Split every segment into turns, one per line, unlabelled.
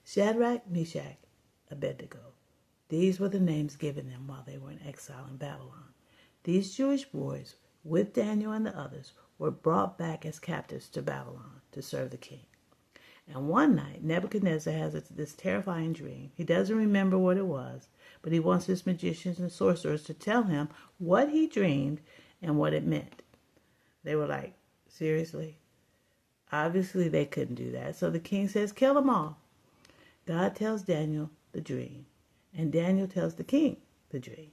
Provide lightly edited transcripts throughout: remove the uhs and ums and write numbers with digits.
Shadrach, Meshach, Abednego. These were the names given them while they were in exile in Babylon. These Jewish boys, with Daniel and the others, were brought back as captives to Babylon to serve the king. And one night, Nebuchadnezzar has this terrifying dream. He doesn't remember what it was, but he wants his magicians and sorcerers to tell him what he dreamed and what it meant. They were like, seriously? Obviously, they couldn't do that. So the king says, kill them all. God tells Daniel the dream, and Daniel tells the king the dream.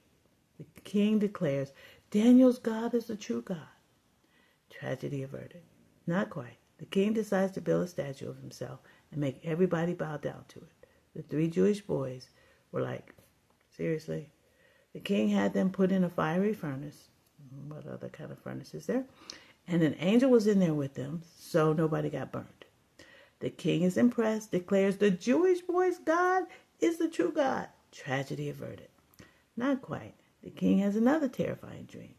The king declares, Daniel's God is the true God. Tragedy averted. Not quite. The king decides to build a statue of himself and make everybody bow down to it. The 3 Jewish boys were like, seriously? The king had them put in a fiery furnace. What other kind of furnace is there? And an angel was in there with them, so nobody got burned. The king is impressed, declares the Jewish boys' God is the true God. Tragedy averted. Not quite. The king has another terrifying dream.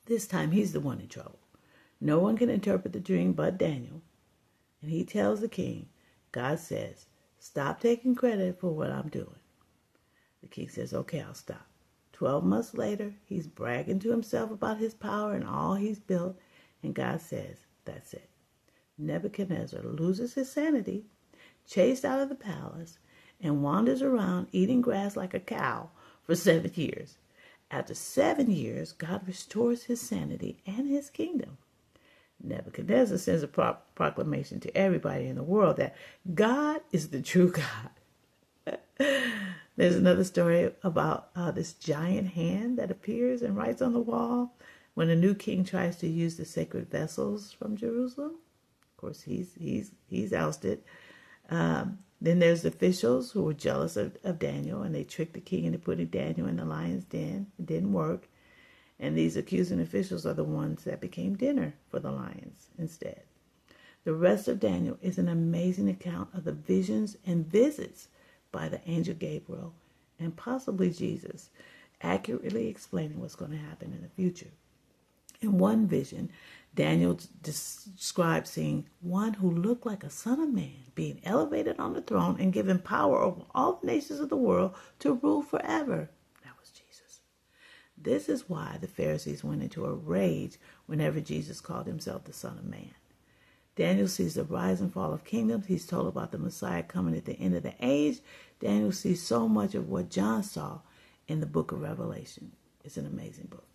This time he's the one in trouble. No one can interpret the dream but Daniel. And he tells the king, God says, stop taking credit for what I'm doing. The king says, okay, I'll stop. 12 months later, he's bragging to himself about his power and all he's built. And God says, that's it. Nebuchadnezzar loses his sanity, chased out of the palace, and wanders around eating grass like a cow for 7 years. After 7 years, God restores his sanity and his kingdom. Nebuchadnezzar sends a proclamation to everybody in the world that God is the true God. There's another story about this giant hand that appears and writes on the wall when a new king tries to use the sacred vessels from Jerusalem. Of course, he's ousted. Then there's the officials who were jealous of Daniel, and they tricked the king into putting Daniel in the lion's den. It didn't work. And these accusing officials are the ones that became dinner for the lions instead. The rest of Daniel is an amazing account of the visions and visits by the angel Gabriel and possibly Jesus, accurately explaining what's going to happen in the future. In one vision, Daniel described seeing one who looked like a son of man being elevated on the throne and given power over all the nations of the world to rule forever. That was Jesus. This is why the Pharisees went into a rage whenever Jesus called himself the Son of Man. Daniel sees the rise and fall of kingdoms. He's told about the Messiah coming at the end of the age. Daniel sees so much of what John saw in the book of Revelation. It's an amazing book.